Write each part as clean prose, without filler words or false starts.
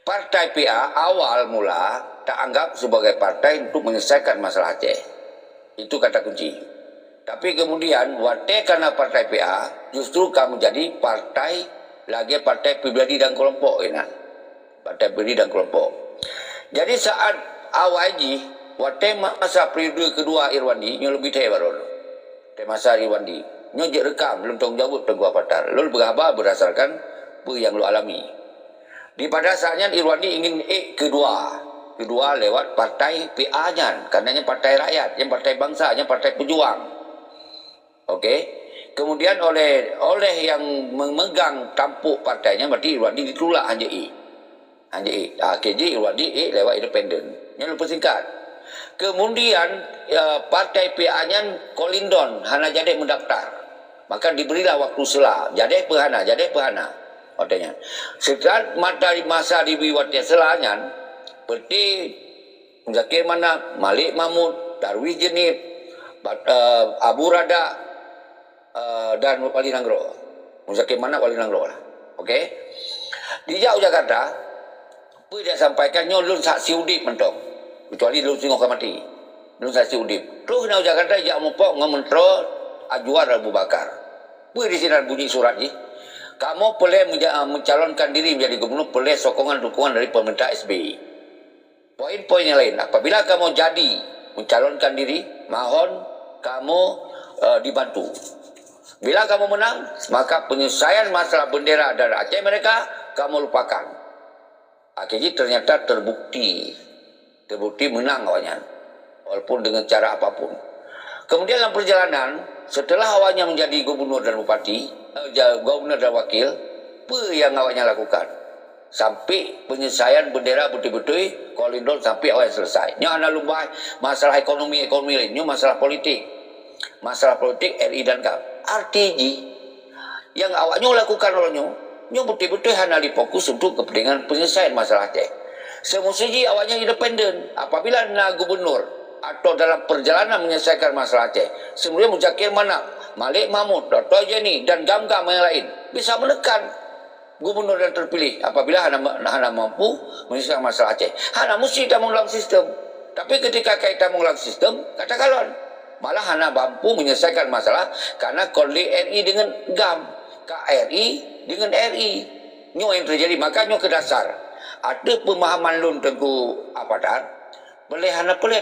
Partai PA awal mula tak anggap sebagai partai untuk menyelesaikan masalah Aceh. Itu kata kunci. Tapi kemudian, karena partai PA, justru kamu jadi partai pribadi dan kelompok. Partai pribadi dan kelompok. Jadi saat awal ini, masa periode kedua Irwandi, nyo lebih teh baru. Masa Irwandi, nyo je rekam, belum tanggung jawab Tengku Apatar. Lalu berkhabar berdasarkan apa yang lo alami. Di pada saatnya Irwandi ingin kedua lewat partai PA-nya, karenanya partai rakyat, yang partai bangsa, yang partai pejuang. Okey. Kemudian oleh yang memegang tampuk partainya, berarti Irwandi ditolak HJI. KJ Irwandi lewat independen. Yang lupa singkat. Kemudian partai PA-nya Kolindon hana jadi mendaftar. Maka diberilah waktu sela. Jadi perhana. Artinya. Setelah masa diberi waktu selanya, berarti Zakir Manak, Malik Mahmud, Darwis Jenib, Abu Rada, dan Wali Nanggro. Zakir Manak, Wali Nanggro lah. Okey. Di jauh Jakarta, apa dia sampaikan, nyolun saksi udip mentong. Kecuali lu tengok mati. Lu saksi udip. Terus kena Jakarta, jak mupok ngementro Ajuar Abu Bakar. Apa di sini bunyi surat ni? Kamu boleh mencalonkan diri menjadi gubernur, boleh sokongan dukungan dari pemerintah SBY. Poin-poin yang lain, apabila kamu jadi mencalonkan diri, mohon kamu dibantu. Bila kamu menang, maka penyelesaian masalah bendera dan Aceh mereka, kamu lupakan. Akhirnya ternyata terbukti menang awalnya, walaupun dengan cara apapun. Kemudian dalam perjalanan, setelah awalnya menjadi gubernur dan bupati, gubernur dan wakil, apa yang awalnya lakukan? Sampai penyelesaian bendera betul-betul Kolindon sampai awal selesai. Ini ada lumbah masalah ekonomi lain. Ini masalah politik. Masalah politik RI dan GAM. RTG yang awaknya lakukan olehnya, ini betul-betul hanya difokus untuk kepentingan penyelesaian masalah Aceh. Semestinya awaknya independen. Apabila nak gubernur atau dalam perjalanan menyelesaikan masalah Aceh, sebenarnya Muzakir Manak, Malik Mahmud, Dr. Jenny dan GAM-GAM yang lain bisa menekan gubernur yang terpilih apabila hana mampu menyelesaikan masalah Aceh. Hana mesti kita mengulang sistem. Tapi ketika kita mengulang sistem, katakanlah malah hana mampu menyelesaikan masalah karena konflik RI dengan GAM, KRI dengan RI. Nyo yang terjadi, makanya ke dasar. Ada pemahaman lun Tengku Apatar, boleh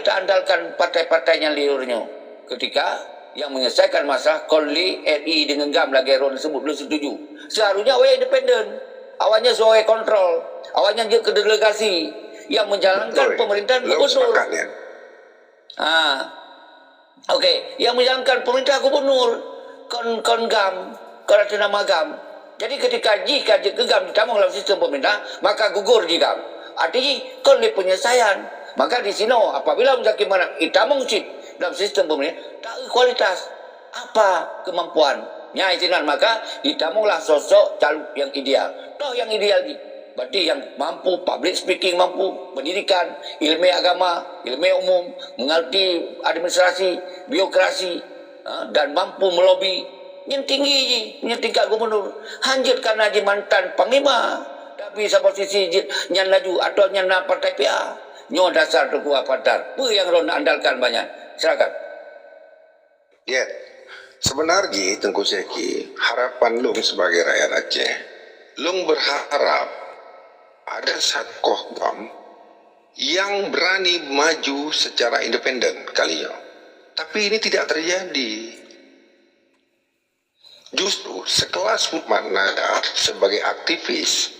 tak andalkan partai-partai yang liurnya ketika yang menyelesaikan masalah konflik RI dengan GAM lagi Ron sebut belum setuju. Seharusnya awak independen, awaknya sebagai kontrol, awaknya je ke delegasi yang menjalankan pemerintahan gubernur. Okey, yang menjalankan pemerintah gubernur kon GAM, kerana nama GAM. Jadi ketika jika ke GAM ditambah dalam sistem pemerintah, maka gugur di GAM. Artinya konflik penyelesaian. Maka di sini apabila Muzakir Manak ditambah dalam sistem pemerintah, tak kualitas apa kemampuan maka ditambahlah sosok calon yang ideal. Toh yang ideal ni berarti yang mampu public speaking, mampu pendidikan, ilmu agama, ilmu umum, mengerti administrasi, birokrasi, dan mampu melobi yang tinggi yang tingkat gubernur. Hanjit karena di mantan panglima tapi sa posisi yang laju atau yang partai PA. Nyo dasar Tengku Apatar. Apa yang lo nak andalkan banyak? Silakan. Ya, sebenarnya Tengku Zeki, harapan Lung sebagai rakyat Aceh, Lung berharap ada satu kohgam yang berani maju secara independen kalinya. Tapi ini tidak terjadi. Justru sekelas Mukman Nadar sebagai aktivis,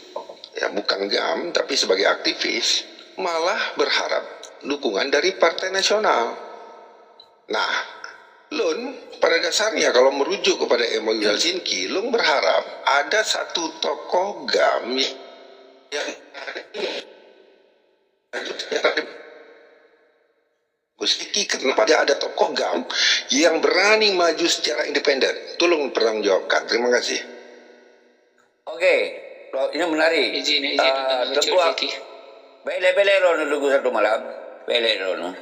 ya bukan GAM, tapi sebagai aktivis, malah berharap dukungan dari Partai Nasional. Nah, Lun pada dasarnya kalau merujuk kepada MOU Helsinki, Lun berharap ada satu tokoh GAM yang kenapa dia ada tokoh GAM yang berani maju secara independen? Tolong pertanggungjawabkan. Terima kasih. Okey, ini menarik. Izin Bele-bele rono lugu satu malam. Bele rono.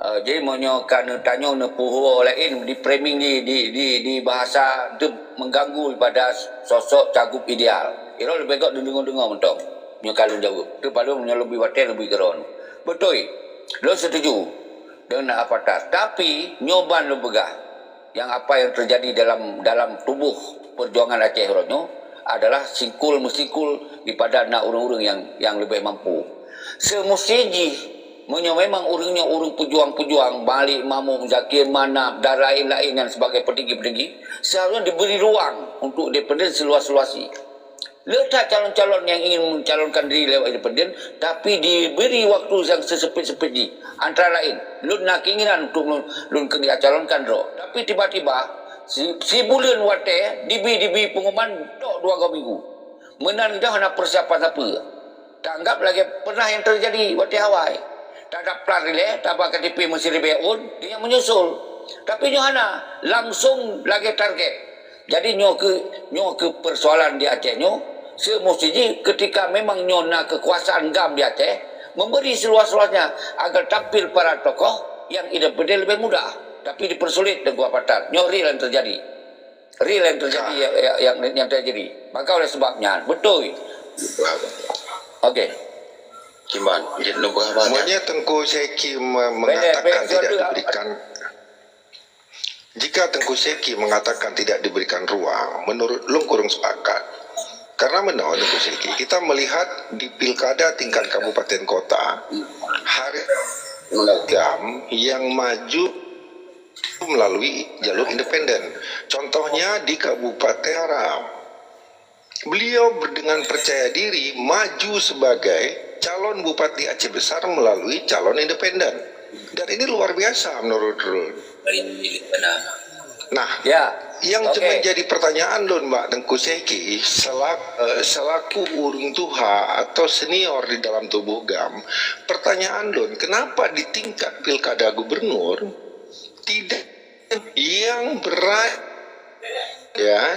Jadi monyokan tanya ne puhu lain di framing di bahasa itu mengganggu pada sosok cagup ideal. Iro lebih kok dengar mentong. Nyo kalau jawab. Daripada nyo lebih watai lebih geron. Betul. Lo setuju dengan Apatar. Tapi nyoban lo begah. Yang apa yang terjadi dalam tubuh perjuangan Aceh Ronyo adalah sikul-mesikul daripada anak orang-orang yang lebih mampu. Semestinya memang urangnya urang pejuang-pejuang Malik, Mahmud, Zakir, Manap dan lain-lain yang sebagai petinggi-petinggi seharusnya diberi ruang untuk independen seluas-luasnya. Letak calon-calon yang ingin mencalonkan diri lewat independen tapi diberi waktu yang sesempit-sempitnya. Antara lain, lu nak keinginan untuk lu kena calonkan roh. Tapi tiba-tiba si bulan wate dibi pengumuman tok 2 minggu. Menan dah nak persiapan apa? Tak anggap lagi pernah yang terjadi wate Hawaii. Tak ada plan relay, tak ada KTP mesti rebeun, dia yang menyusul. Tapi Johana langsung lagi target. Jadi nyo ke persoalan di Aceh nyo, semestinya ketika memang nyo nak kekuasaan GAM di Aceh, memberi seluas-luasnya agar tampil para tokoh yang independen lebih mudah. Tapi dipersulit dengan Apatar. Nyo real yang terjadi. Real yang terjadi yang terjadi. Maka oleh sebabnya, betul. Okey. Kimban, Semuanya Tengku Seki mengatakan tidak diberikan. Jika Tengku Seki mengatakan tidak diberikan ruang, menurut Long kurang sepakat. Karena menurut Tengku Seki, kita melihat di pilkada tingkat kabupaten kota, hari GAM yang maju melalui jalur independen. Contohnya di Kabupaten Haram. Beliau dengan percaya diri maju sebagai calon Bupati Aceh Besar melalui calon independen. Dan ini luar biasa menurut Rul. Nah, yang menjadi pertanyaan Lun Mbak Tengku Seki selaku urung tuha atau senior di dalam tubuh GAM, pertanyaan Lun, kenapa di tingkat pilkada gubernur tidak yang berat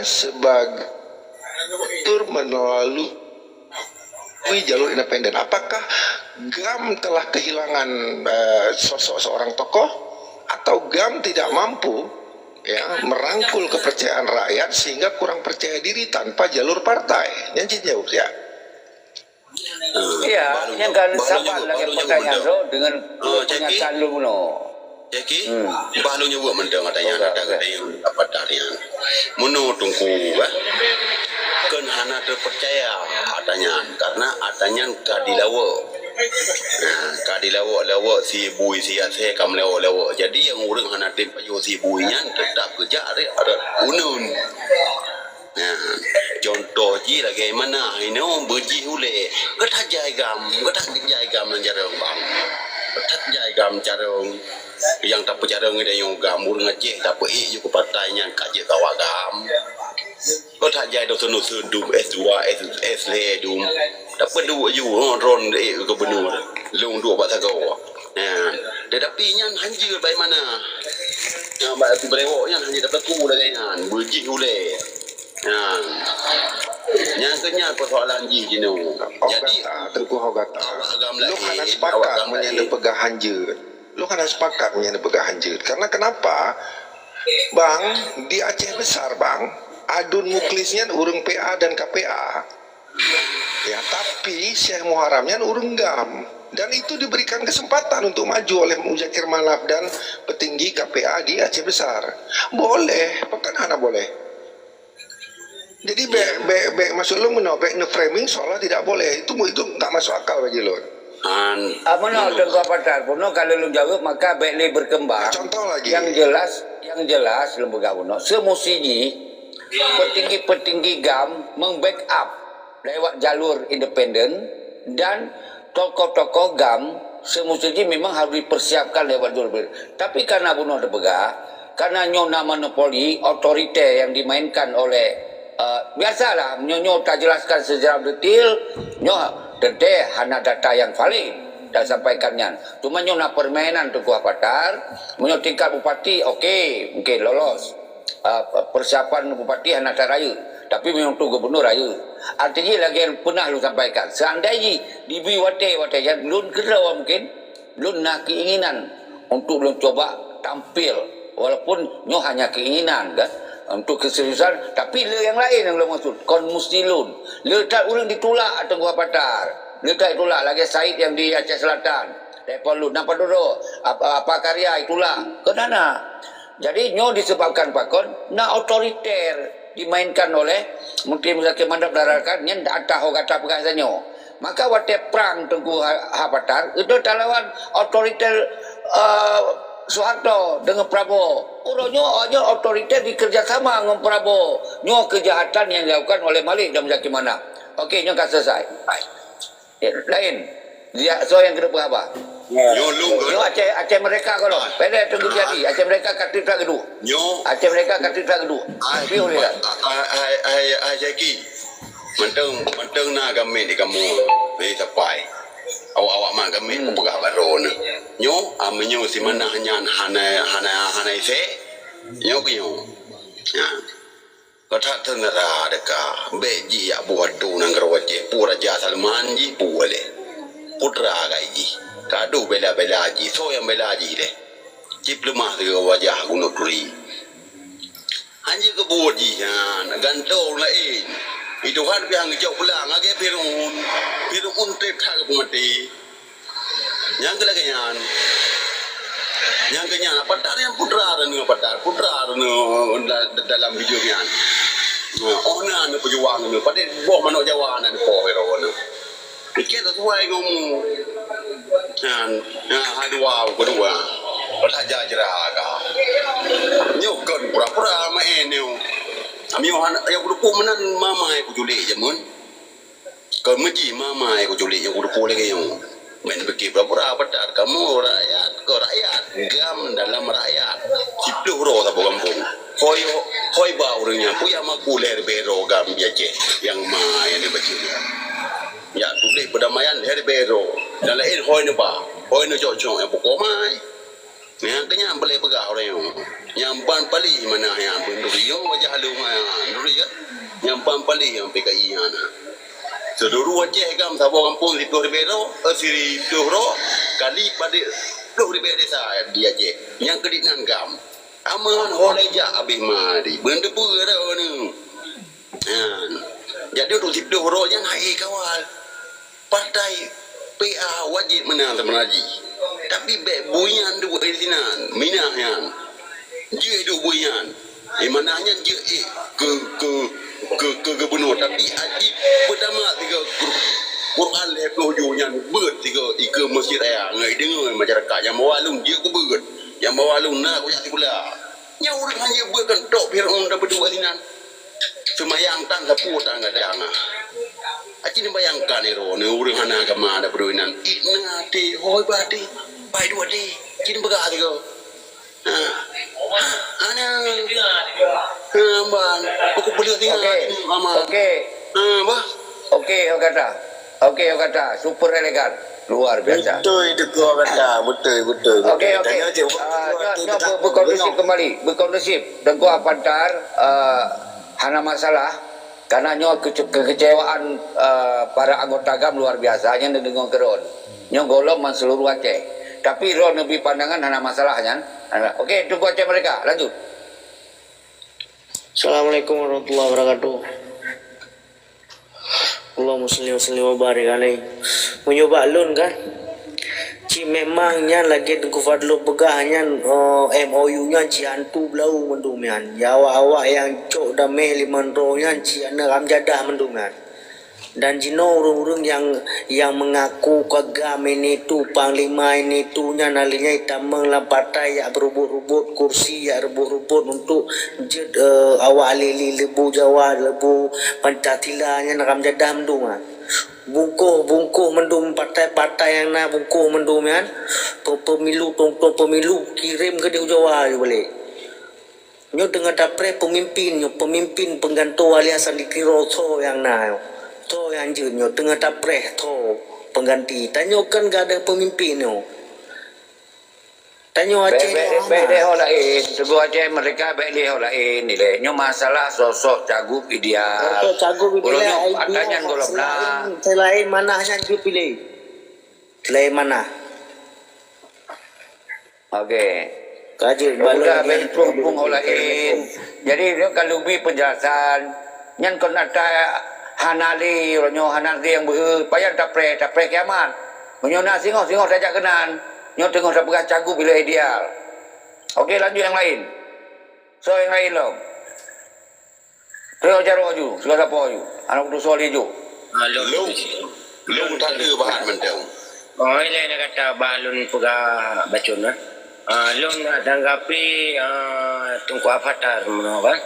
sebagai tur melalui jalur independen? Apakah GAM telah kehilangan sosok seorang tokoh atau GAM tidak mampu merangkul kepercayaan rakyat sehingga kurang percaya diri tanpa jalur partai? Yang jawab ya. Iya, yang kan sabar lagi pertanyaan lo dengan pernyataan lu no. Jadi, baru nyebut mendang adanya ada yang dapat darian. Menurut tungku, kan hana terpercaya adanya karena adanya kadilawa. Kadilawa si bui si ase kam lawa. Jadi yang orang hana tempayo si buinya tetap kerja ada unun. Contoh ji lagi mana ini berji ule, ketak jaigam lanjarong bang, ketak jaigam carong. Yang tak percaya dengan yang gamur ngeceh tak pergi juga partainya kaji tawagam. Kau tak jadi doktor nusudum S2 S3 dum. Tak perlu juga ron gubernur. Long 2 pak tagaw. Tetapi yang hanjir baik mana? Yang baik tu berewok yang hanjir dapat ku lagi kan. Berji ule. Yang kenya persoalan ji jino. Jadi Tengku Hogata. Lu kan sepakat menyenda pegah hanjir. Lu kan sepakat menyenda pegah hanjir. Karena kenapa? Bang, di Aceh Besar bang, adun muklisnya urung PA dan KPA. Ya, tapi Syekh Muharramnya urung GAM. Dan itu diberikan kesempatan untuk maju oleh Muzakir Manaf dan petinggi KPA di Aceh Besar. Boleh, bukan hanya boleh. Jadi maksud lu menobek framing seolah tidak boleh. Itu nggak masuk akal bagi lu. Mana Tengku Apatar puno kalau lu jawab maka baiklah berkembang. Contoh lagi. Yang jelas lembaga puno semestinya petinggi-petinggi GAM membackup lewat jalur independen dan tokoh-tokoh GAM semestinya memang harus dipersiapkan lewat jalur independen. Tapi karena puno terpegah, karena nyona monopoli otoriter yang dimainkan oleh biasalah nyo tak jelaskan secara detail nyo dede hanya data yang valid dan sampaikannya. Cuma nyo nak permainan Tengku Apatar, nyo tingkat bupati okey, mungkin lolos. Persiapan bupati hanya tak raya, tapi memang tu gubernur raya. Artinya lagi yang pernah lu sampaikan, seandainya dibi wate yang lun kira mungkin lun nak keinginan untuk lun coba tampil walaupun nyo hanya keinginan kan. untuk keseriusan. Tapi le yang lain yang le maksud kon mustilun. Le tak urang ditolak Tengku Patar. Le tak ditolak lagi Said yang di Aceh Selatan. Depan lu nampak dulu apa karya itulah. Kenana? Jadi nyo disebabkan pakon na otoriter dimainkan oleh Menteri Muzakir Mandap darahkan yang tak tahu kata perkasaannya. Maka waktu perang Tengku Patar itu lawan otoriter Soeharto dengan Prabowo. Orangnya otoriter dikerjasama dengan Prabowo. Nyo kejahatan yang dilakukan oleh Malik dan Muzakir Mandap. Okey, nyo kan selesai. Lain. Dia so yang kedua apa? Nyo lu Nyo Aceh mereka kalau. Pada Tengku jadi Aceh mereka katitra kedua. Nyo Aceh mereka katitra kedua. Tapi boleh tak? ai Jackie. Menteng na kami di kamu. Ni tapai. Awak mak kami ko pegah baron. Nyo amenyo si mana hana ise. Nyo kyo. Ya. Kata tenera deka beji ya buat tu nang kerwaje pura jasa manji puale. Putra gaiji. Kadu bela-bela ji. So yang bela ji deh. Cip lemah ke wajah gunung turi. Hanya kebuat ji. Gantong lain. Itu kan biang jauh pulang. Agak pirun. Pirun trip tak ke pemati. Yang kelakanya. Yang kenyan. Patar yang putra dan patar. Putra dalam video ni. Oh na perjuangan ni. Pada boh manok Jawa na po hero na. Fikir tu suai kamu. Hadua kedua. Berhaja jeraga. Nyokon pura-pura main ni. Ami orang yang berdupu menan mama aku julik je mun. Kau meji mama aku julik yang berdupu lagi yang. Main fikir pura-pura patar kamu rakyat. Kau rakyat. Gam dalam rakyat. Ciplu roh tak kampung. Hoi bau orangnya. Puya maku leher bero gam biaje. Yang main ni baju dia. Ya tulis perdamaian hari bero dan lain hoi ni ba hoi ni jok-jok yang pokok mai yang kenyang boleh pegah orang yang ban pali mana yang benduri yang wajah halu duri ya yang ban pali yang PKI ana seluruh wajah gam sabo kampung di Pulau Bero siri Pulau kali pada Pulau Bero desa dia je yang kedinan gam aman holeja abih mari benda pura ni jadi untuk si Pulau yang naik kawal partai PA wajib menang sebenarnya. Tapi bek buian dua di sini, minah yang, je dua buian. Mananya je ke gubernur tapi adi pertama tiga Quran lepas hujungnya ber tiga masjid raya ngai dengar masyarakat yang mawalung je ke ber, yang mawalung nak aku jadi pula. Yang orang hanya berkan tok Firaun dah berdua sini. Semayang tang sapu tang ada angah. Acini bayangkan ero ni urang hana agama ada perduinan. Ngati hoi bati, bai dua di. Cini begah tiga. Ana. Ban, aku beli tinggal amal. Okey. Bah. Okey, kata. Okey, kata. Super elegan. Luar biasa. Betul itu kau kata. Betul. Okey. Berkondusif kembali. Berkondusif. Tengku Patar hana masalah. Karena nyo kekecewaan para anggota GAM luar biasa yang dengar keron. Nyo golong man seluruh Aceh. Tapi ro lebih pandangan hana masalahnya. Okey, tunggu Aceh mereka. Lanjut. Assalamualaikum warahmatullahi wabarakatuh. Allahumma salli wa sallim wa barik alaih. Menyoba lun kan? Ci memangnya lagi Tengku Fadlu pegahnya MOU-nya ci hantu belau mendumian. Ya awak yang cok damai liman rohnya ci ana ramjadah mendumian. Dan jino urung-urung yang mengaku kagam ini tu panglima ini tu nya nalinya itamang la partai ya berebut-rebut kursi ya rebut-rebut untuk awak lili lebu Jawa lebu Pancasila nya ramjadah mendumian. Bungkuh mendum partai-partai yang nak bungkuh mendum kan pemilu tong pemilu kirim ke di Jawa boleh nyo dengan dapre pemimpin pengganto aliasan di Kiroso yang nak to yang je nyo dengan dapre to pengganti tanyo kan gak ada pemimpin nyo tanyo Aceh baik dia lain. Tengku Aceh mereka baik dia lain ni le. Nyo masalah sosok cagup ideal. Cagup ideal. Adanya golong nah. Selain mana yang dia pilih? Selain mana? Okey. Kaji Udah balon ben pung lain. Jadi dia kalau lebih penjelasan nyan kon ada hanali ronyo hanali yang payah tapre kiamat. Menyona singo saja kenan. Nyo tengok dah pegang cagu bila ideal. Okey lanjut yang lain. So yang lain lo. Tengok jaro aju, segala apa aju. Anak tu soal hijau. Long tak ada bahan mentang. Oh, ini nak kata balun pegah bacun lah. Long nak tanggapi Tunku Avatar kan?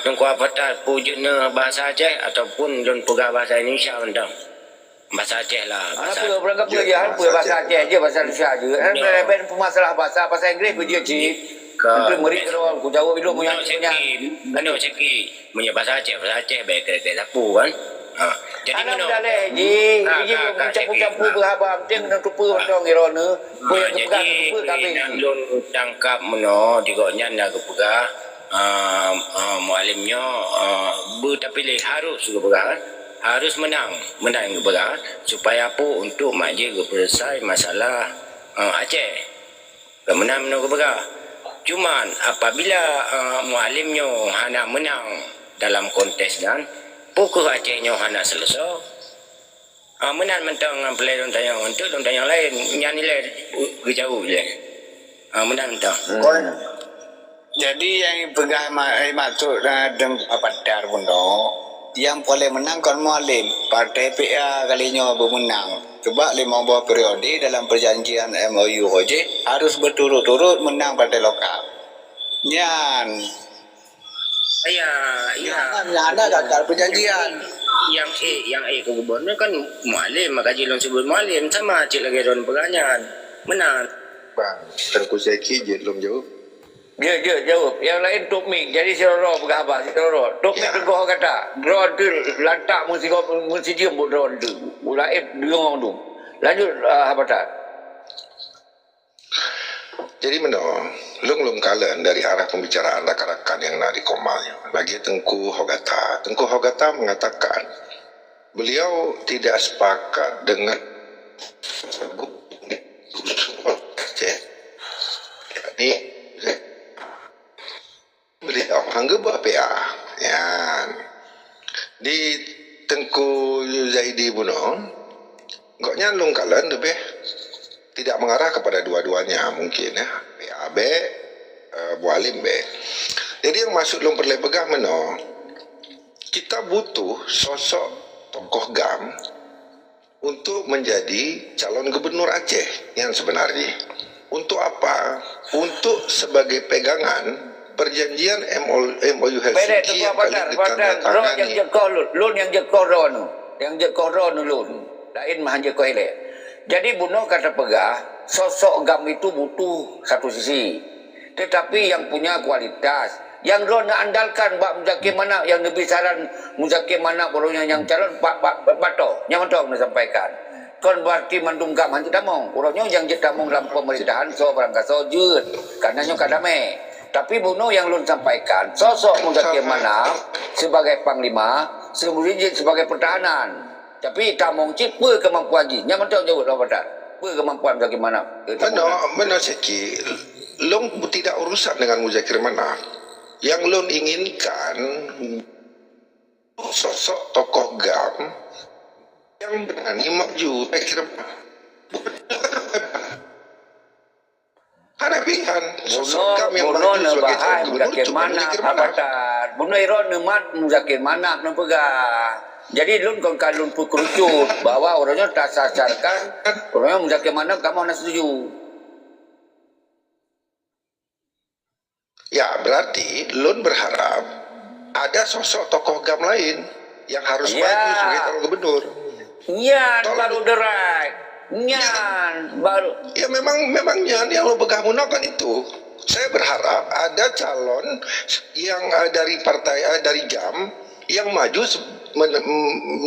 Tunku Avatar pujuknya bahasa Aceh ataupun long pegah bahasa Indonesia mentang. Bahasa Aceh lah. Apa berangkat pelajaran bahasa Aceh je, bahasa Indonesia je. Ben masalah bahasa Inggeris pun dia cik. Untuk meri kalau aku jawab hidup punya. Ano ceki punya bahasa Aceh baik ke lapu kan. Jadi anak mana? dah leh ji campur berhabam teng nang tupu dong irone. Punya kepegang tupu kami. Lon tangkap meno digoknya nak kepegah mualimnya tapi harus kepegah kan. Harus menang kepegah supaya apa untuk majlis selesai masalah Aceh. Menang kepegah. Cuman apabila mualimnya hendak menang dalam kontes dan pukul Acehnya hendak selesai, menang mentang pelai don tayang untuk don tayang lain nyanyi le jauh je. Menang mentang. Jadi yang pegang masuk dan Avatar pun yang boleh menang kan mualim. Partai PA kalinya bermenang. Sebab 5 buah periode dalam perjanjian MOU OJ harus berturut-turut menang partai lokal. Nyan. Ya. Ada gagal perjanjian. Yang A ke gubernur kan mualim, maka jilon sebut mualim sama cik lagi don pegangan. Menang. Bang, Tengku Zaki je belum jawab. Dia jawab. Yang lain Tok Mik. Jadi Siroro berkhabar. Siroro. Tok Mik tengok orang kata. Drone tu lantak mesti dia buat drone tu. Ulaib dia orang tu. Lanjut Avatar. Jadi mana, long kalen dari arah pembicaraan rakan-rakan yang nak dikomalnya. Lagi Tengku Hogata. Tengku Hogata mengatakan beliau tidak sepakat dengan ini beliau hangga buat PA. Ya. Di Tengku Zaidi Buno, goknya long kalen lebih tidak mengarah kepada dua-duanya mungkin ya. PA B, Mualim B. Jadi yang masuk dalam perlai pegang mana? Kita butuh sosok tokoh GAM untuk menjadi calon gubernur Aceh yang sebenarnya. Untuk apa? Untuk sebagai pegangan perjanjian MOU Helsinki yang kali ditandatangani. Yang jekoh lun yang jekoh ron. Yang jekoh ron lun. Lain mah jekoh elek. Jadi Buno kata pegah, sosok GAM itu butuh satu sisi. Tetapi yang punya kualitas. Yang Ron nak andalkan bak Muzakir Manak yang lebih saran Muzakir Manak borongnya yang calon Pak Bato. Yang mentong nak sampaikan. Kon berarti mandung GAM hantu damong. Borongnya yang je damong dalam pemerintahan so berangkat so jut. Karenanya kadame. Tapi Buno yang Lun sampaikan, sosok Muzakir Manak sebagai panglima, sebagai pertahanan. Tapi tak mungkin apa kemampuan ji. Yang mentang jawab lah Batar. Apa kemampuan Muzakir Manak? Mana Ciki, Long tidak urusan dengan Muzakir Manak. Yang Long inginkan sosok tokoh GAM yang berani maju. Ada pilihan sosok GAM yang maju sebagai calon gubernur itu Muzakir Manak. Buno Iron nemat Muzakir Manak nepegah. Jadi lun kon kalun kerucut bahwa orangnya tak sasarkan orangnya Muzakir Manak kamu nak setuju. Ya berarti lun berharap ada sosok tokoh GAM lain yang harus maju sebagai calon gubernur. Nyan baru derai. Nyan baru. Ya memang Nyan yang lo pegang kan itu. Saya berharap ada calon yang dari partai dari GAM yang maju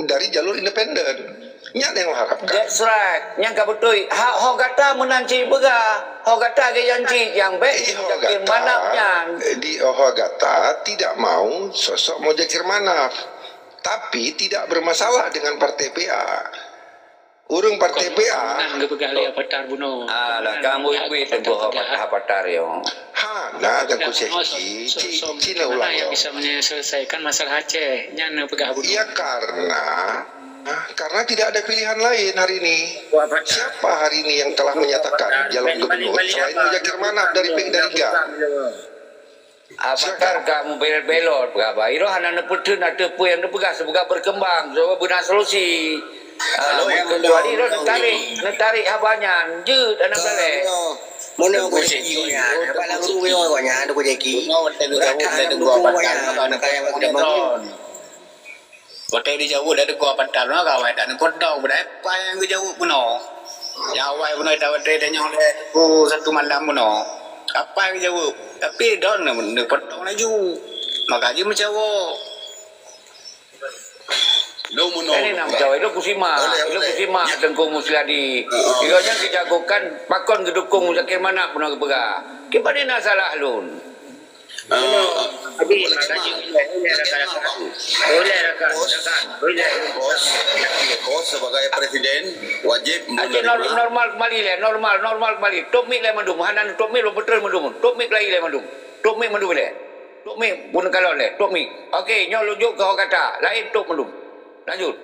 dari jalur independen. Nyan yang harapkan. That's right. Yang kabutui. Hak kata menanci bega. Hak kata ke janji yang baik. Muzakir Manak nyan. Di Hogata tidak mau sosok Muzakir Manak. Tapi tidak bermasalah dengan partai PA. Urang partai PA Nang gepegah le patar buno. Alah, kamu ibu tengku hapatar yo. ha na tengku seki Cina ulang yang yo. bisa menyelesaikan masalah Aceh. Nyan pegah buno. Ya karena tidak ada pilihan lain hari ini. Siapa hari ini yang telah menyatakan calon gubernur selain Muzakir Manaf dari Gam? Apakah kamu belot-belot berapa? Iro hana neputun atau apa yang nepegah semoga berkembang, so benar solusi. Kecuali iro netarik habanyan, jut anak balik. Mana aku ceki nya. Balang ruwe kok nya aku ceki. Mau tengok jauh dari gua patar nak kaya aku dah bangun. Hotel di jauh dari gua patar nak kawai tak nak kodau berapa yang jauh puno. Jawai puno dah hotel dah nyong le. Satu malam puno. Apa yang jauh? Tapi don nak kodau laju. Maka je macam Lo mono. Ini nak jawab itu kusima tengku musladi. Iro yang dijagokan pakon gedukung Muzakir Manaf pun nak pegah. Kita ni nak salah lun. Boleh Kau sebagai presiden wajib Aceh normal kembali le, normal kembali. Top mik le mandum, hanan top mik lo betul mandum. Top mik lagi le mandum. Top mik mandum le. Top mik pun kalau le, top mik. Okey, nyo lujuk kau kata, lain top mandum. Lanjut.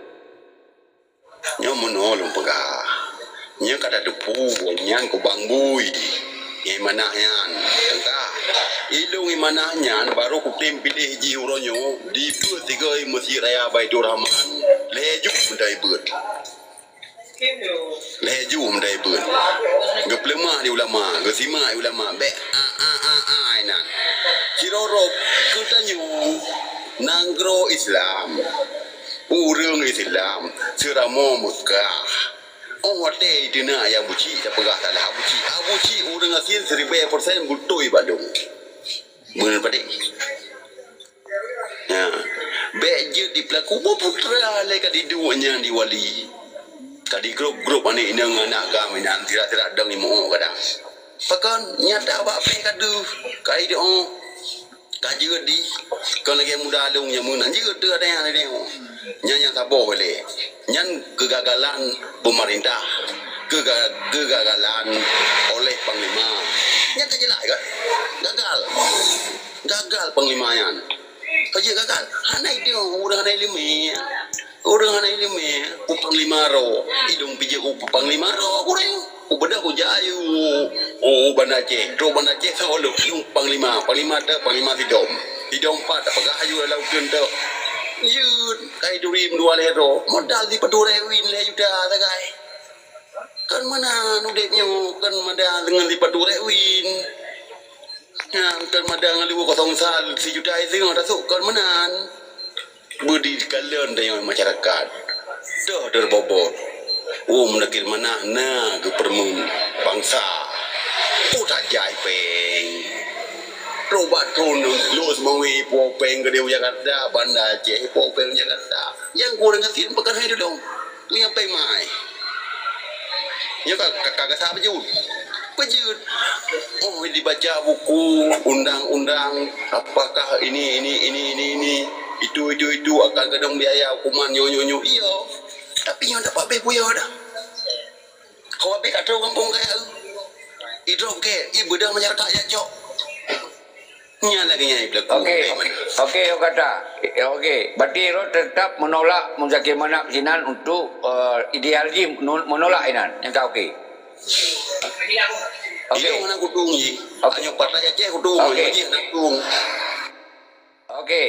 Nyo mono pegah. Nyo kata depu nyan ko bangbui. Yang mana yan? Tengah. Ilung yang mana yan baru ku tim pilih ji uronyo di pu tiga Masjid Raya Baitur Rahman. Leju mendai beut. Leju mendai beut. Geplemah di ulama, gesima ulama be nan. Cirorok kutanyo nanggro Islam. Urang Islam ceramo Mekah. Oh, hotel itu na yang buci, tak pegah tak lah buci. Buci urang asin 1000% butoi Bandung. Benar padik. Ya, beje di pelaku putra le kadi duanya di wali. Kadi grup ani inang anak agama nan tidak dang ni mo kadang. Pakan nyata apa kadu. Kai dia kaji di kalau lagi muda alung yang menang juga tu ada yang nyan sabar boleh nyan kegagalan pemerintah kegagalan oleh panglima nyan tak jelas kan gagal panglima yan kerja gagal hanai dia orang hanai lima panglima ro hidung pijak panglima ro kurang benda ko jayu banda Aceh solo panglima hidung pat apakah ayu laut tu yud kai durim dua lero modal di padurewin le yuda tagai kan mana nudeknya kan mada dengan di padurewin kan mada ngali ko tong sal si juta itu ngada sok kan menan budi kalian dengan masyarakat dah terbobot Muzakir Manaf na kepermun bangsa udah jai peng robat kono los mawi po peng ke Jakarta Banda Aceh po peng Jakarta yang kurang ngasin pekan itu dong tu yang peng mai ya kagak sahabat pejut dibaca buku undang-undang apakah ini itu akan kadang biaya hukuman nyo iya tapi yang dapat be puyo dah. Kau be kat kampung kaya idrop ke ibu dah menyerta ya cok. Nya lagi nyai belakang. Okey kata. Okey, berarti ro tetap menolak Muzakir Manaf sinan untuk ideologi menolak inan. Yang tak okey. Okey. Mana kudung ji. Hanya partai Aceh kudung. Okey.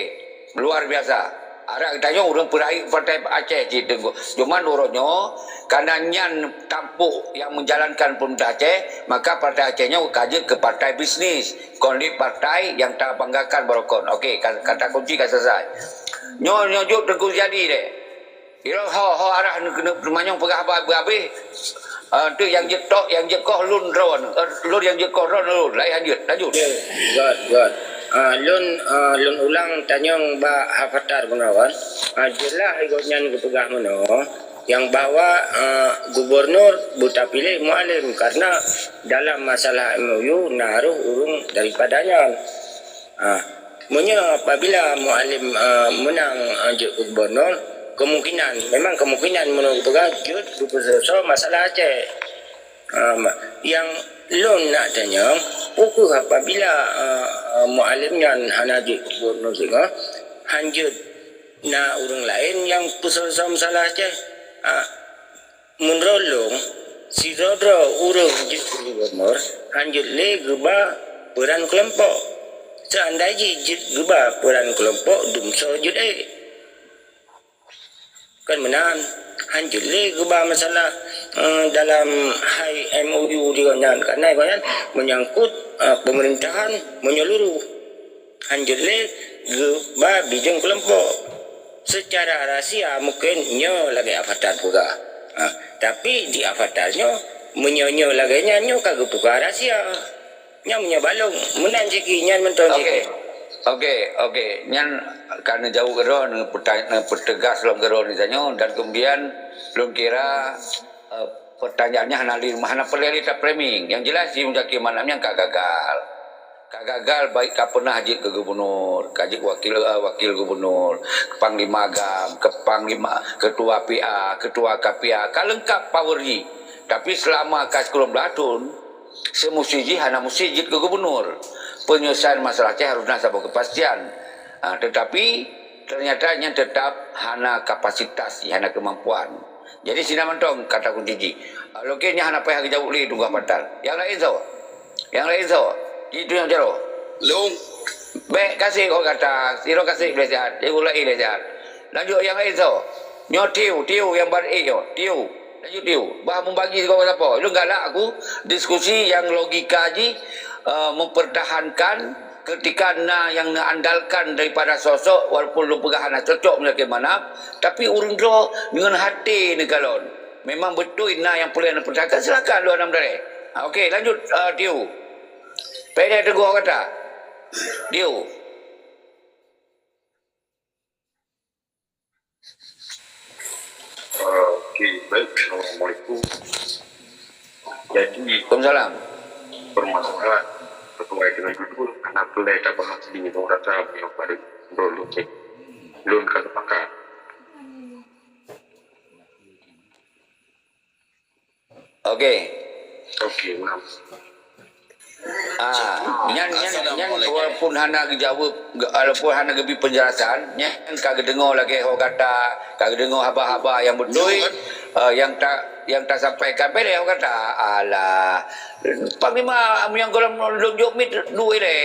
Luar biasa. Ara kita orang perai partai Aceh gitu. Cuma nurutnya karena nyan tampuk yang menjalankan pemerintah Aceh, maka partai Acehnya kaji ke partai bisnis. Kondi partai yang tak banggakan berokon. Okey, kata kunci kan selesai. Nyo juk tegur jadi deh. Iro ho arah kena manyong pegah habis. Tu yang jetok yang jekoh lun yang jekoh ron lanjut. Good. Lun ulang tanyong ba hafatar pengawan. Jelah ikutnya kepegah mano yang bawa gubernur buta pilih mualim karena dalam masalah MOU naruh urung daripadanya. Apabila mualim menang gubernur memang kemungkinan menurut berajut berpersosok masalah Aceh. Yang lon nak tanya, pukul apabila mualimnya hanajik gubernur juga, hanjut na orang lain yang persosok masalah Aceh. Menrolong si rodro urung jit gubernur, hanjut le geba peran kelompok. Seandainya jit geba peran kelompok dumso jut kan menan hanjut le geba masalah dalam hai MOU dia kan karena menyangkut pemerintahan menyeluruh hanjut le geba bijeng kelompok secara rahsia mungkin nyo lagi avatar juga tapi di avatarnya menyonyo lagi nyo kagak buka rahsia nyo menyebalong menan siki nyan menton siki. Okey. Nyan karena jauh gero pertegas dalam gero ni tanya dan kemudian belum kira pertanyaannya hana perlu tak framing. Yang jelas si Mujaki Manamnya gagal. Gagal baik ka pernah haji ke gubernur, kaji wakil gubernur, panglima agam, ketua PA, ketua KPA, kalengkap power ji. Tapi selama kas 10 tahun semusiji hana musijid ke gubernur. Penyelesaian masalah Aceh harus nasabah kepastian. Tetapi ternyata yang tetap hana kapasitas, hana kemampuan. Jadi sina mentong kata kunci. Lokenya hana payah jauh li tunggu patal. Yang lain so. Itu yang jaro. Long Baik kasih kau kata, siro kasih belajar, dia ulai belajar. Lanjut yang lain so. Nyo tiu yang bar tiu. Lanjut tiu. Bah membagi kau apa? Lu galak aku diskusi yang logika ji mempertahankan ketika yang andalkan daripada sosok walaupun lu pegahan cocok bagaimana tapi urung dro dengan hati ni kalon memang betul yang perlu nak pertahankan silakan lu anam dari. Okey lanjut Tiu. Pede teguh kata. Tiu. Okey, baik. Assalamualaikum. Jadi, Waalaikumsalam. permasalahan sesuai dengan judul kenapa kita bahas di Undang Rata yang pada dulu belum kata pakar. Okey. Okey, enam. Yang walaupun hana jawab walaupun hana gebi penjelasan yang kagak dengar lagi orang kata kagak dengar haba-haba yang betul yang tak sampaikan pada orang kata alah panglima yang golong lonjok mit duit le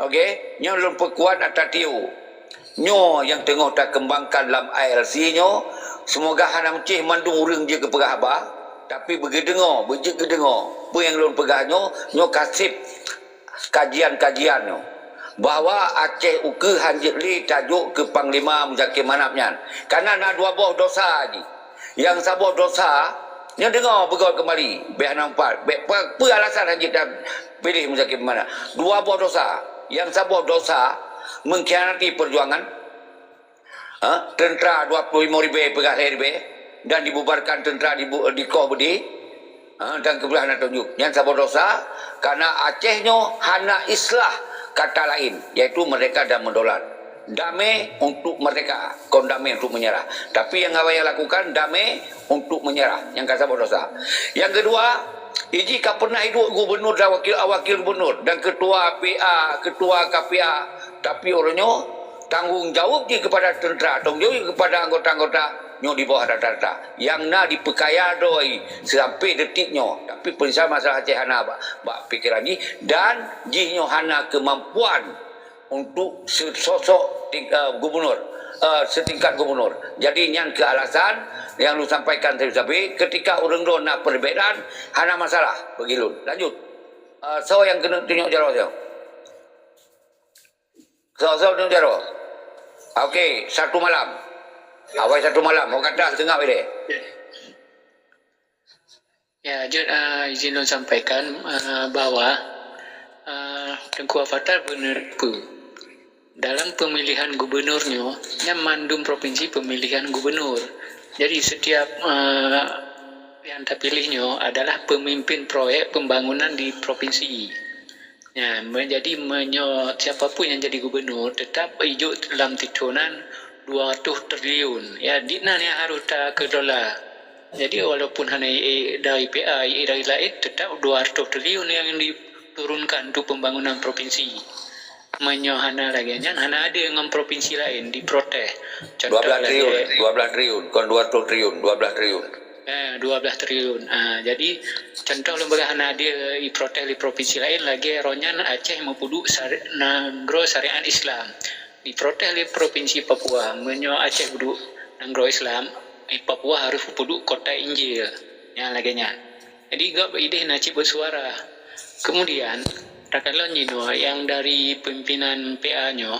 okey yang belum perkuat atas tiu nyo yang tengah tak kembangkan dalam ILC nyo semoga hana mencih mandung urang je ke perahaba tapi bergedengar apa yang belum pegahnya nyo kasih kajian nyo bahawa Aceh uke hanjit li tajuk ke Panglima Muzakir Manapnya karena nak dua buah dosa ni yang sabah dosa yang dengar bergaul kembali baik nampak apa alasan hanjit dah pilih Muzakir Manap dua buah dosa yang sabah dosa mengkhianati perjuangan tentera 25,000 pegawai RB dan dibubarkan tentera di Koh Budi dan kebelahan tunjuk yang sabah dosa karena Acehnya hana islah kata lain iaitu mereka dah mendolat damai untuk mereka kon damai untuk menyerah tapi yang awak yang lakukan damai untuk menyerah yang kata sabah dosa yang kedua Iji kau pernah hidup gubernur dan wakil gubernur dan ketua PA ketua KPA tapi orangnya tanggung jawab je kepada tentera tanggung jawab kepada anggota-anggota nyo di bawah rata-rata yang nak dipekaya doi sampai detiknya tapi penyelesaian masalah Aceh hana bak pikiran ni dan ji nyo hana kemampuan untuk sosok gubernur setingkat gubernur jadi yang ke alasan yang lu sampaikan tadi ketika orang do nak perbezaan hana masalah begilun lanjut so yang kena tunjuk jaro so tunjuk jaro okey satu malam awal satu malam, mau kata setengah boleh. Ya, Jod, izin Lon sampaikan bahawa Tengku Avatar benar pun dalam pemilihan gubernurnya, yang mandum provinsi pemilihan gubernur. Jadi setiap yang terpilihnya adalah pemimpin proyek pembangunan di provinsi. Ya, siapapun yang jadi gubernur tetap hidup dalam titunan 200 triliun. Ya, dina ni harus tak kelola. Jadi walaupun hanya dari PA, dari lain tetap 200 triliun yang diturunkan untuk pembangunan provinsi. Menyohana lagi kan, hana ada dengan provinsi lain diprotes. 12 triliun, kon 200 triliun, 12 triliun. 12 triliun. Jadi contoh lembaga hana ada diprotes di provinsi lain lagi ronyan Aceh mempudu nanggro syariat Islam. Diprotes di provinsi Papua, menyo Aceh pudu nanggro Islam, Papua harus pudu kota Injil. Yang laginya. Jadi gak ide nacip bersuara. Kemudian takkanlah Nino yang dari pimpinan PA-nya,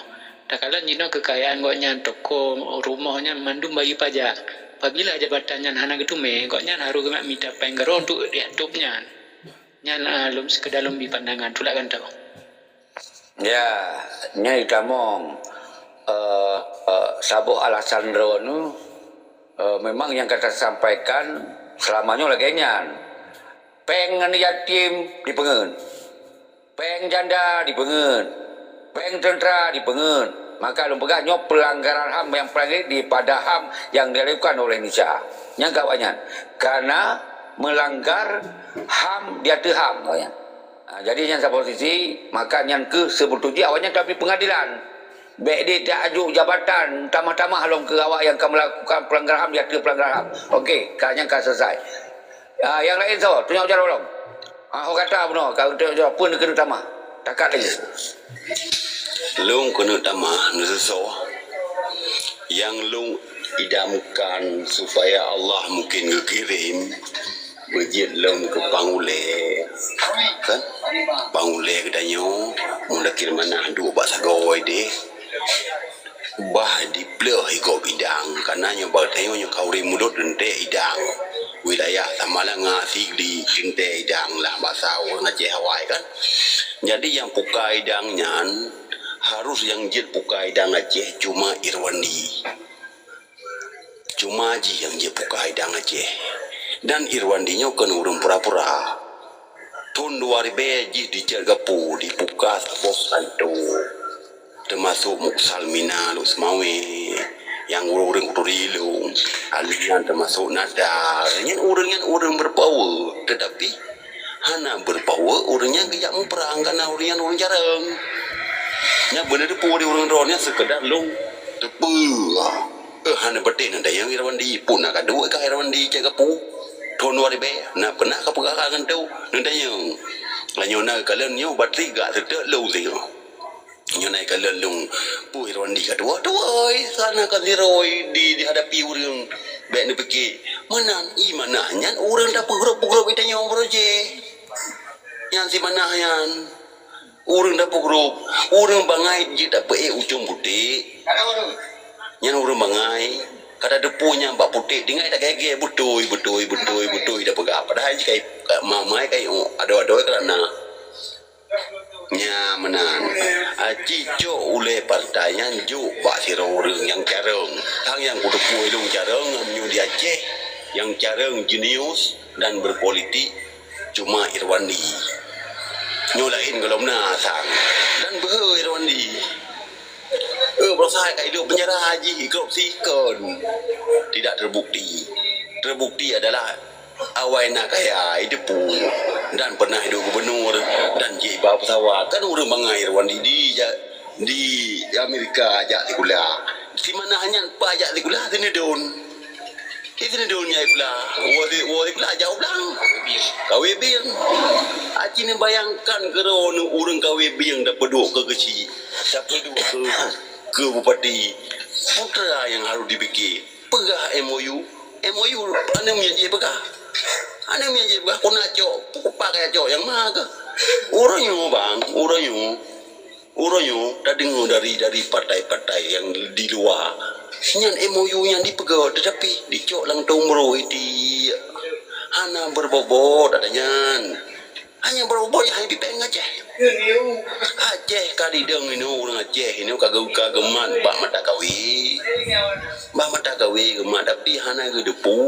takkanlah Nino kekayaan goknya toko rumahnya mandum bagi pajak. Apabila jabatannya hana getume, goknya harus minta penggero untuk diatupnya. Nyan lum sekedar lumbi pandangan tu lah kan tau. Ya, nyai tamong sabuk alasan nu memang yang kata sampaikan selamanya lagi nyan. Pengen yatim dipengen. Peng janda dipengen, peng tentera dipengen. Maka lembaga nyok pelanggaran HAM yang paling pada HAM yang dilakukan oleh Indonesia. Yang kawannya, karena melanggar HAM dia tu HAM kawannya. Jadi yang sa posisi maka yang ke sebetulnya awalnya tapi pengadilan. Baik dia tak ajuk jabatan tamah-tamah halong ke awak yang akan melakukan pelanggaran HAM dia tu pelanggaran HAM. Okey, kanya kan selesai. Yang lain so, tunjuk cara tolong. Orang kata benar, kalau dia pun dia kena tamah. Takat lagi. Long kena tamah, nususo. Yang long idamkan supaya Allah mungkin ngekirim berjit long ke Pangule. Kan? Pangule kedanyo, mula kirim mana dua bahasa gawai deh. Bah di pleh iko bidang, karena batayong kauri mulut dente idang. Wilayah Tamalanga, Sigli, Kinte, Idang lah bahasa orang Aceh Hawaii kan. Jadi yang puka idangnya harus yang jil puka idang Aceh cuma Irwandi. Cuma ji yang jil puka idang Aceh. Dan Irwandinya kan urung pura-pura. Tahun 2000 ji di Cergapu dipuka sabos kanto. Termasuk Muksalmina, Lusmawe. Yang orang-orang Kurilu, alian termasuk Nada, yang orang berpower, tetapi hana berpower orangnya gak mau perang karena orang jarang. Nya benar tu puri orang rohnya sekedar long tepu. Hana betin ada yang Irwandi pun nak dua ke Irwandi Cagapu tahun 2000. Nah pernah ke perkakan tu nanda yang lanyona kalian nyo bateri gak sedek low sih. Nyonai kalian long pu Irwandi kedua oi sana kan diroi dihadapi orang baik ni fikir mana imanahnya orang dah pegrup kita nyawa proje yang si manahyan orang dah pegrup orang bangai je tak pe ujung putih yang orang bangai kata depunya mbak putih dengai tak gege butoi dah pegap padahal kai mamai kai ado-ado kerana nya menan cico oleh partainya juk bak siro orang yang careng tang yang kudu puilung careng nyu di Aceh yang careng jenius dan berpolitik cuma Irwandi nyu lain kalau menasang dan behe Irwandi berusaha kai hidup penjara haji korupsi kon tidak terbukti adalah awal nak kaya hidup dan pernah hidup gubernur dan jiba pesawat kan orang bangai Irwandi di Amerika ajak kuliah di mana hanya pajak kuliah sini don nya pula wadi pula jauh belang KWB yang aci ni bayangkan kerana orang KWB yang dapat duduk ke kecil dapat duduk ke bupati putra yang harus dipikir pegah MOU anda menjadi pegah anda menjadi pegah kau nak cok pakai cok yang mana ke orangnya dah dengar dari partai-partai yang di luar yang MOU yang dipegang tetapi dicok lang tomro di hana berbobot adanya hanya berbobot yang dipeng Aceh Aceh kadideng ini orang Aceh ini kagak-kagaman bak mata kawi gemak tapi hana gedepu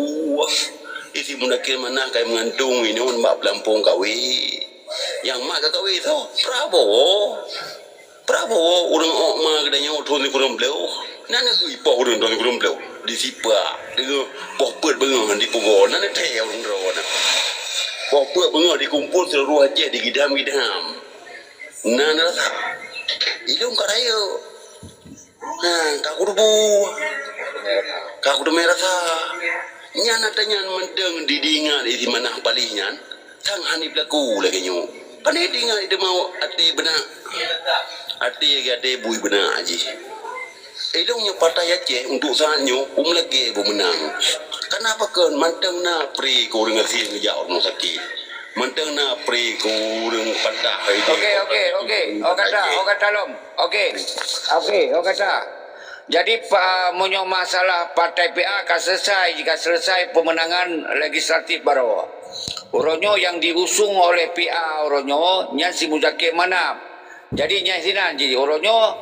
isi mundakir mana kayak mengantung ini mbak pelampung kawi yang mak kawi tu Prabowo orang okma kedanya utun kurang beliau Nana hui poh run don grum blo di sipa dengan poh pet bengo di pogo nana teh orang ron poh pet bengo dikumpul seluruh Aceh di gidam-gidam nana rasa hidung karayo kaku du merasa nyana tanya mendeng didingan di mana palingan sang hanip laku lagi nyu pandai dingan itu mau ati benak ati gade bui benak aji Ilungnya partai Aceh untuk saatnya lagi bermenang. Kenapa kan manteng na pri ko dengan si ngejak orang sakit. Manteng na pri ko dengan patah ini. Okey. Kata lom. Okey, kata. Jadi punya masalah partai PA akan selesai jika selesai pemenangan legislatif baru. Orangnya yang diusung oleh PA orangnya yang si Muzakir Manap. Jadi nyasinan jadi orangnya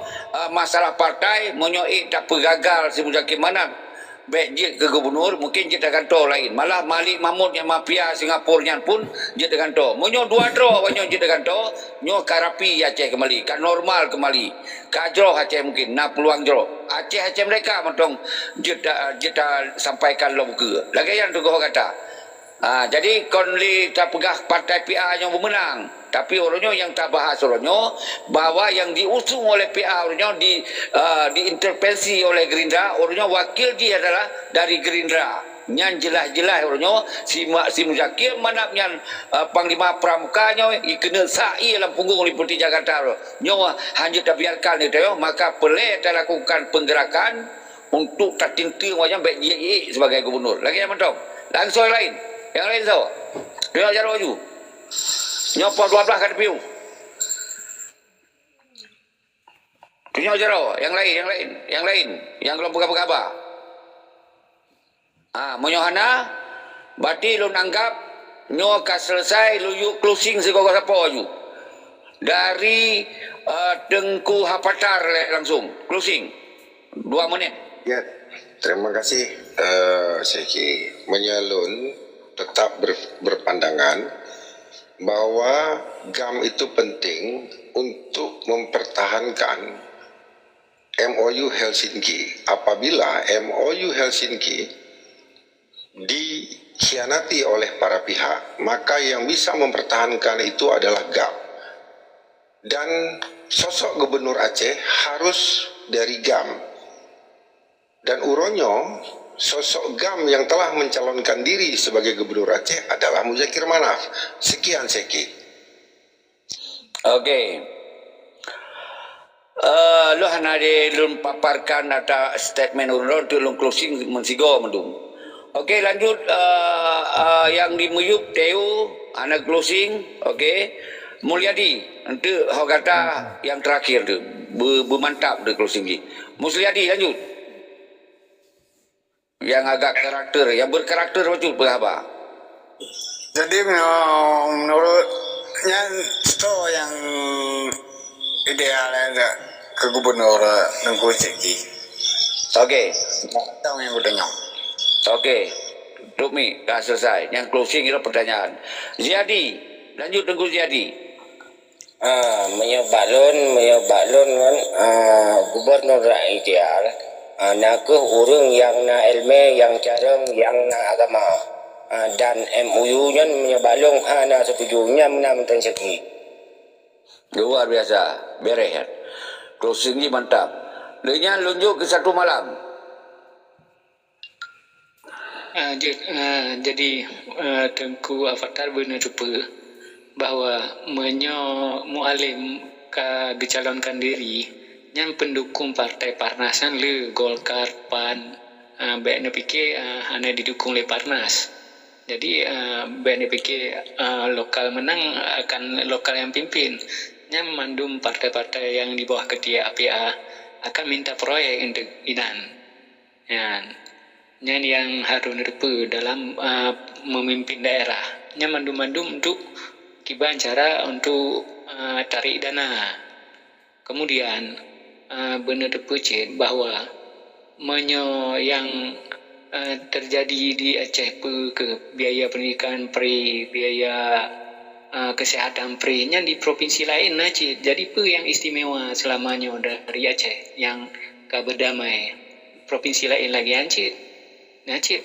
masalah partai menyoik tak gagal si Muzakir Manap baik je ke gubernur mungkin je kantor lain malah Malik Mahmud yang mafia Singapura yang pun je kantor menyo dua draw banyak je kantor nyo karapi Aceh kembali kan normal kembali kajro Aceh mungkin nak peluang jro Aceh mereka mentong je sampaikan lo buka lagi yang tu kau kata jadi konli tak pegah partai PA yang bermenang tapi orangnya yang tak bahas orangnya bahawa yang diusung oleh PA orangnya diintervensi oleh Gerindra orangnya wakil dia adalah dari Gerindra yang jelas-jelas orangnya si Muzakir Manap yang Panglima Pramukanya kena sa'i dalam punggung Liputi Jakarta nyo hanya tak biarkan itu maka boleh tak lakukan penggerakan untuk tak tinting wajah baik dia sebagai gubernur lagi yang mentong langsung yang lain so dia jalan maju nyopor 12 kan piu tunjuk jero yang lain yang belum berapa menyohana berarti lu nanggap nyo ka selesai lu yuk closing segala siapa aju dari Tengku Hapatar langsung closing 2 menit Ya, terima kasih Syekh Menyalun tetap berpandangan bahwa GAM itu penting untuk mempertahankan MOU Helsinki. Apabila MOU Helsinki dikhianati oleh para pihak, maka yang bisa mempertahankan itu adalah GAM. Dan sosok Gubernur Aceh harus dari GAM. Dan uronyo sosok GAM yang telah mencalonkan diri sebagai Gubernur Aceh adalah Muzakir Manaf. Sekian Seki. Okey. Lu hana de lun paparkan ada statement urun tu lun closing mensigo mendung. Okey lanjut yang di Muyup Teu ana closing okey. Mulyadi nanti hau kata yang terakhir tu bermantap de closing ni. Mulyadi lanjut. Yang agak karakter, yang berkarakter betul berapa? Jadi menurutnya itu yang ideal ke gubernur Tengku Zeki. Okey. Tahu yang udah Okey. Tukmi dah selesai. Yang closing itu pertanyaan. Ziadi, lanjut Tengku Ziadi. Menyobalun kan gubernur ideal. Nakuh urang yang na ilmu yang carang yang na agama dan MOU nya menyebalung na setujunya menang Seki. Luar biasa. Beres. Closing ni mantap. Lenya lunjuk ke 1 malam. Jadi Tengku Hapatar benar rupa bahawa mualim ka dicalonkan diri yang pendukung partai Parnasan le Golkar PAN baik fikir hanya didukung oleh Parnas. Jadi baik fikir lokal menang akan lokal yang pimpin. Yang mandum partai-partai yang di bawah ketiak APA akan minta proyek untuk inan. Yang harus rupa dalam memimpin daerah. Yang mandum-mandum untuk kiban cara untuk tarik dana. Kemudian benar terpercaya bahawa yang terjadi di Aceh ke biaya pendidikan free, biaya kesihatan free-nya di provinsi lain Aceh. Jadi yang istimewa selamanya dari Aceh yang berdamai. Provinsi lain lagi Ancit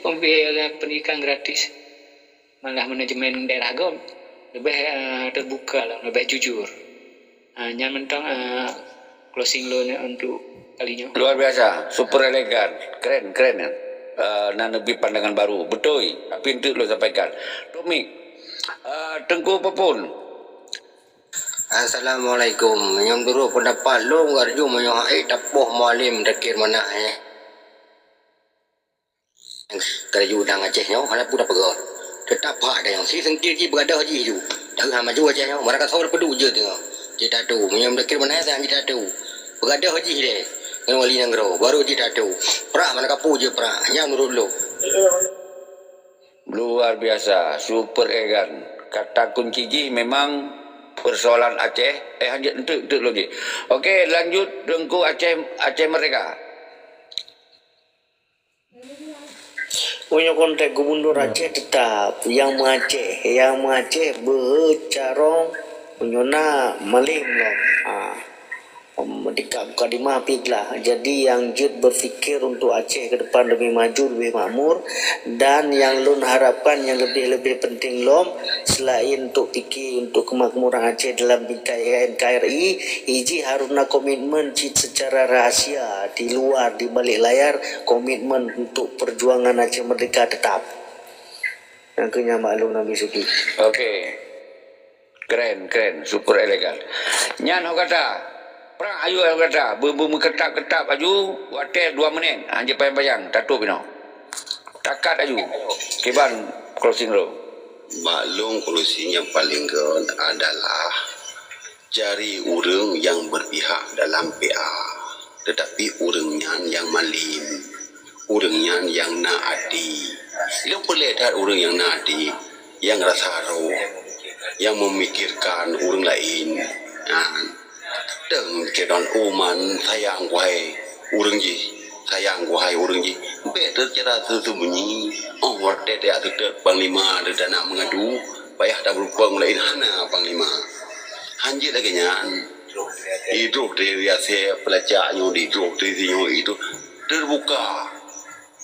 pendidikan gratis. Malah manajemen daerah Agam lebih terbuka lah, lebih jujur. Yang mentang closing loan untuk kalinya. Luar biasa, super elegan, keren kan. Dan lebih pandangan baru, betul. Apa yang lo sampaikan, Tomik, Tengku Papun. Assalamualaikum. Yang dulu pendapat lo ngarju menyohai tapoh mualim dekir mana keraju udang Acehnya mana pun dah pegar. Tetap ada yang si sengkir ki berada haji tu. Dah maju Acehnya mereka tahu pedu je tengok. Kita tahu menyam dekir mana saya kita tahu. Berada haji dia. Dengan wali Nanggro baru kita tahu. Pra mana kapu je pra. Yang nurut lo. Luar biasa, super elegan. Kata kunci ji memang persoalan Aceh. Hanya untuk lagi. Okey, lanjut Tengku Aceh mereka. Punya konteks Gubernur Aceh tetap yang Aceh bercarong punyona malim lah. Dekat buka di mapik lah. Jadi yang Jud berfikir untuk Aceh ke depan lebih maju, lebih makmur, dan yang Lun harapkan yang lebih penting lom selain untuk fikir untuk kemakmuran Aceh dalam bingkai NKRI, Iji harusnya komitmen Jud secara rahasia di luar, di balik layar, komitmen untuk perjuangan Aceh Merdeka tetap. Yang maklum Nabi Suki. Okey, keren, super elegan. Nyan kata perang ayu kata ketap aju water 2 minit anje bayang tatu pino takat aju kiban closing lo. Maklum closing yang paling good adalah cari orang yang berpihak dalam PA, tetapi orangnya yang malim, orangnya yang naadi. Dia boleh ada orang yang naadi, yang rasa roh, yang memikirkan orang lain. Deng kedon uman sayang wahai urang ji, sayang wahai urang ji. Betul cara tersembunyi. Oh, warde dia tetap panglima ada nak mengadu, payah dah berupang lain hana panglima. Hanji lagi nyan. Hidup dia saya pelacaknya di hidup dia itu terbuka.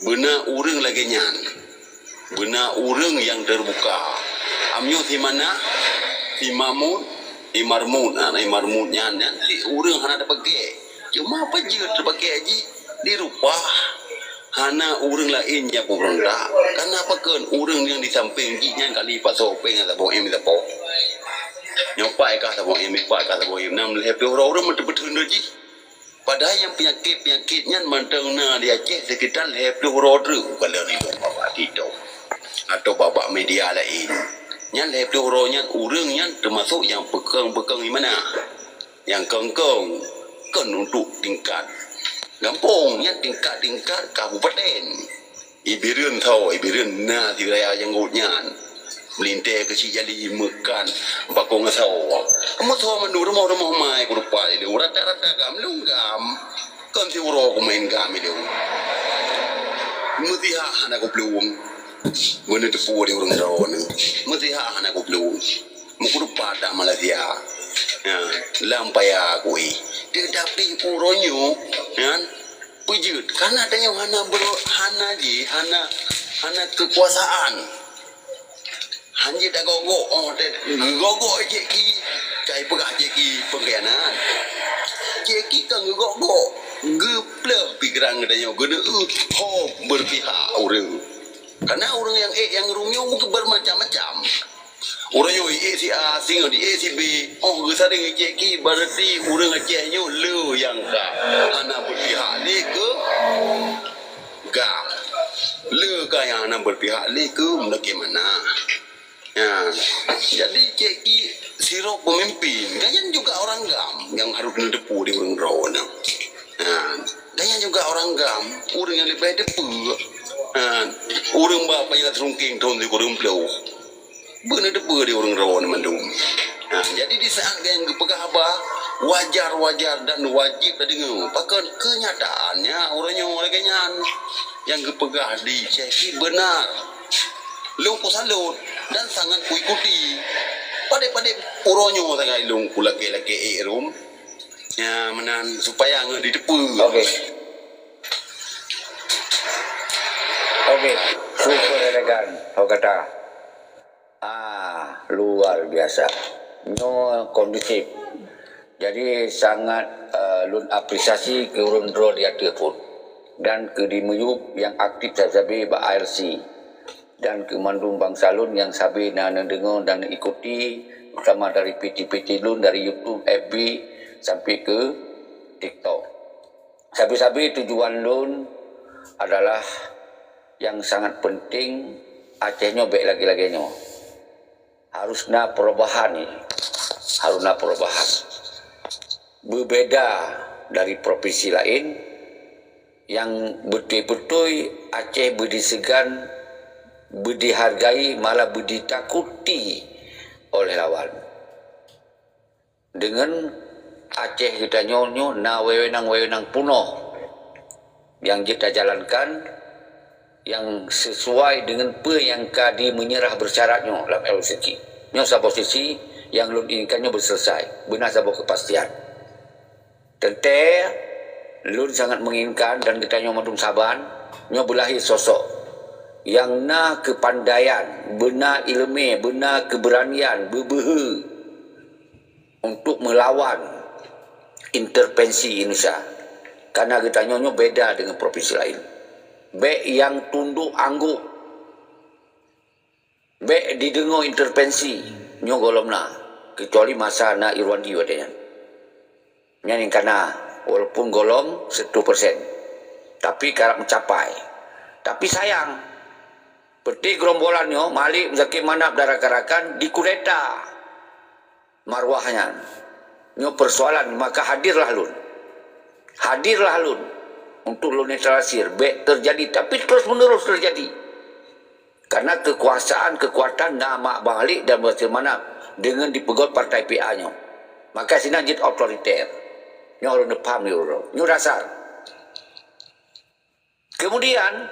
Benar urang lagi nyan. Benar urang yang terbuka. Amyo di mana? Di Mamun. Imarmudnya nanti orang hana ada pakai. Cuma apa je terpakai haji di rumah. Hana orang lain yang berontak. Kenapa kan orang yang di samping jinya kali pasal pengen tak boleh tak boleh. Nyopai kah tak boleh mipai kah tak boleh. Nam lepas orang betul-betul haji. Padahal yang penyakitnya mantang na di Aceh sekitar lepas orang kalau di bawah itu atau babak media lain. Yang lepas orangnya orangnya termasuk yang pegang di mana, yang kengkeng kan untuk tingkat kampung, yang tingkat kabupaten. Ibiran na di raya yang gudnya melintai ke si jali makan bakong asau. Kamu tahu menurut rumah mai kurupa itu rata-rata gam kan si orang main gam itu. Mutiha anak belum. Mana tu puan orang Rawan, mesti anak aku belum. Mukuru pada Malaysia, lampaya aku dia dapat uronyo, kan? Pujud, karena adanya hana kekuasaan. Hanya dah gogo, gogo jeki, cai pegah jeki pengkhianat. Jeki kan gogo, geplek pikiran adanya, gede berpihak orang. Karena orang yang rumio mungkin bermacam-macam. Orang yang si A, singa di A si B. Oh, kesadaran Aceh berarti orang Acehnya le yang ka. Hana berpihak le ke gam. Le ka yang hana berpihak le ke bagaimana? Ya, jadi Aceh sirok pemimpin. Ganyan juga orang gam yang harus mendepu di orang Rawan. Ganyan juga orang gam, orang yang lebih depu. Orang bapa yang terungking tahun di kurung pelau, benar depa di orang Rawan mandum. Jadi di saat yang pegawai wajar dan wajib dengar. Pakai kenyataannya orangnya yang pegawai di Aceh benar, lungku salut dan sangat kuikuti. Pada orangnya sangat lungku laki-laki erum. Ya menan supaya nggak di depa. Okey. Robin, super elegan. Kau kata, luar biasa. No kondusif. Jadi sangat lun apresiasi ke urun dro dia pun dan ke di Meyup yang aktif sabi ba IRC dan ke mandung bangsa lun yang sabi na dengar dan ikuti terutama dari PT-PT lun dari YouTube, FB sampai ke TikTok. Sabi-sabi tujuan lun adalah yang sangat penting Acehnya baik lagi-laginya. Harusnya perubahan ni. Harusnya perubahan. Berbeza dari provinsi lain yang betul-betul Aceh berdisegan, berdihargai, malah berditakuti oleh lawan. Dengan Aceh kita nyonyo na wewenang-wewenang punoh yang kita jalankan yang sesuai dengan apa yang kadi menyerah bersyaratnya dalam LCT. Nyo sa posisi yang lun inginkannya berselesai. Benar sabuk kepastian. Tente lun sangat menginginkan dan kita nyo madung saban nyo belahi sosok yang na kepandaian, benar ilmu, benar keberanian, bebehe untuk melawan intervensi Indonesia. Karena kita nyo beda dengan provinsi lain. Baik yang tunduk angguk, baik didengar intervensi nyo golomna, kecuali masa na Irwandi wadanya. Yang karena walaupun golom 1%, tapi karap mencapai. Tapi sayang, peti gerombolannya Malik Zaki Manap dan rakan-rakan dikudeta marwahnya. Nyo persoalan, maka hadirlah lun. Hadirlah lun untuk lun netralisir. Baik terjadi, tapi terus menerus terjadi. Karena kekuatan nama Malik dan Zaki Manap dengan dipegot partai PA-nya. Maka sini jadi otoriter. Nyo orang depan nyo dasar. Kemudian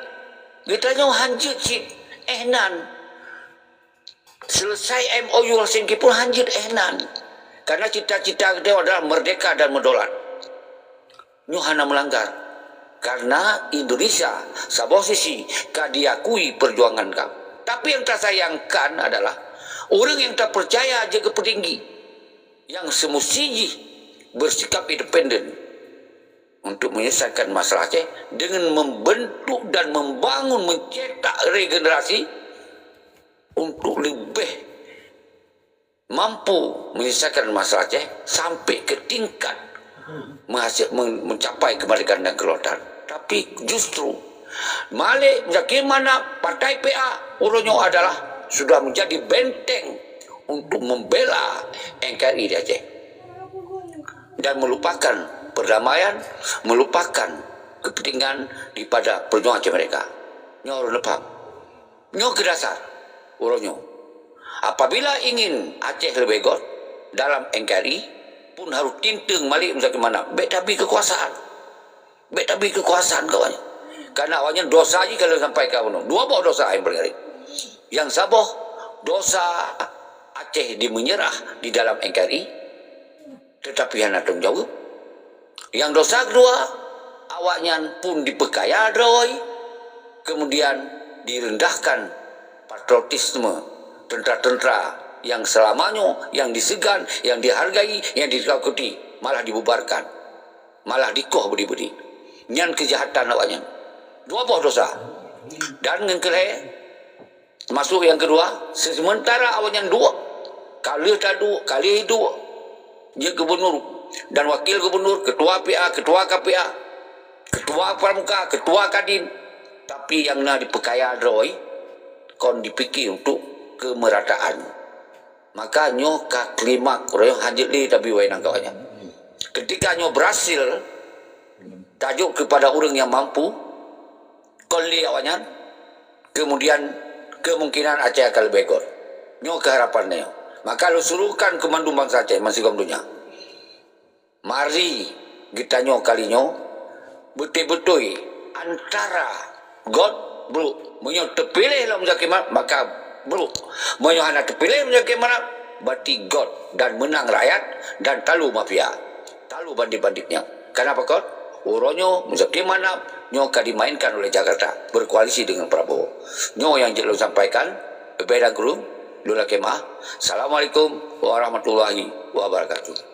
kita nyo hanjut cip ehnan. Selesai MOU Helsinki pun hanjut ehnan. Karena cita-cita dia adalah merdeka dan mendolat. Nyo hana melanggar. Karena Indonesia sebuah sisi diakui perjuangan kamu. Tapi yang tak sayangkan adalah orang yang tak percaya jaga petinggi yang semestinya bersikap independen untuk menyelesaikan masalah Aceh dengan membentuk dan membangun, mencetak regenerasi untuk lebih mampu menyelesaikan masalah Aceh sampai ke tingkat mencapai kemerdekaan dan kedaulatan. Tapi justru Malik bagaimana partai PA urunnya adalah sudah menjadi benteng untuk membela NKRI di Aceh dan melupakan perdamaian, melupakan kepentingan daripada perjuangan Aceh mereka. Nyo orang lepam, nyo ke dasar urunnya. Apabila ingin Aceh lebih god dalam NKRI pun harus tinteng Malik bagaimana baik tapi kekuasaan. Baik tapi kekuasaan kawannya. Karena awalnya dosa aja kalau sampai kau dua buah dosa yang berkali. Yang saboh dosa Aceh di menyerah di dalam NKRI, tetapi hanya tanggung jawab. Yang dosa kedua awaknya pun dipekaya droy, kemudian direndahkan patriotisme tentara-tentara yang selamanya yang disegan, yang dihargai, yang ditakuti, malah dibubarkan, malah dikoh budi-budi. Nyan kejahatan awaknya. Dua buah dosa. Dan yang kelih masuk yang kedua, sementara awaknya dua, kali tadu, kali dua, dia gubernur dan wakil gubernur, ketua PA, ketua KPA, ketua pramuka, ketua kadin, tapi yang nak dipekaya droy, kon dipikir untuk kemerataan. Maka nyo ka klimak royong hadir li tapi wainang kawannya. Ketika nyo berhasil tajuk kepada orang yang mampu, kon li awaknya, kemudian kemungkinan Aceh akan lebih gol. Nyo keharapannya. Maka lu suruhkan kemandung bangsa Aceh masih dunia. Mari kita nyo kalinya betul-betul antara God bro, menyo terpilih lah menjadi mana, maka bro, menyo hana terpilih menjadi mana, berarti God dan menang rakyat dan talu mafia, talu bandit-banditnya. Kenapa God? Uronyo menjadi mana nyo akan dimainkan oleh Jakarta berkoalisi dengan Prabowo. Nyo yang jelur sampaikan, berbeda guru, Lula Kemah. Assalamualaikum warahmatullahi wabarakatuh.